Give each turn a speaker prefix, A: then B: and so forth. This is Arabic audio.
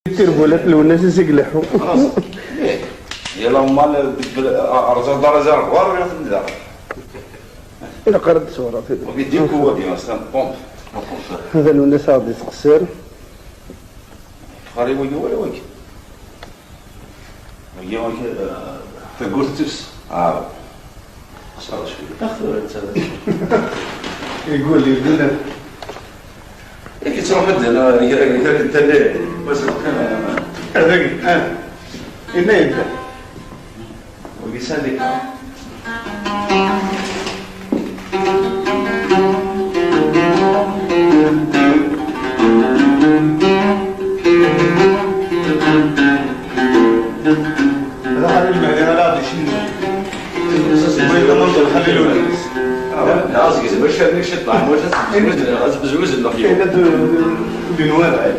A: التربولات الناس يسقلحوا
B: خلاص يلا مال ارجع درجه غوار ولا تندار
A: انا قرد صورة
B: وبيديك هو ديما سلام بومب
A: هذا الناس غادي تقصر
B: قريب ويجي ولا ويجي تقولتس صار شويه
C: اخذوا انت
A: يقول لي
B: كي تروح مدنا انت اللي بس كان
A: هذاك هنا انت
B: ويسالك
A: هذا المهدي هذا شنو بغيت منظر خليلو الناس
B: لا أصدق باش نطلع واش بزوز
A: كاين بنوار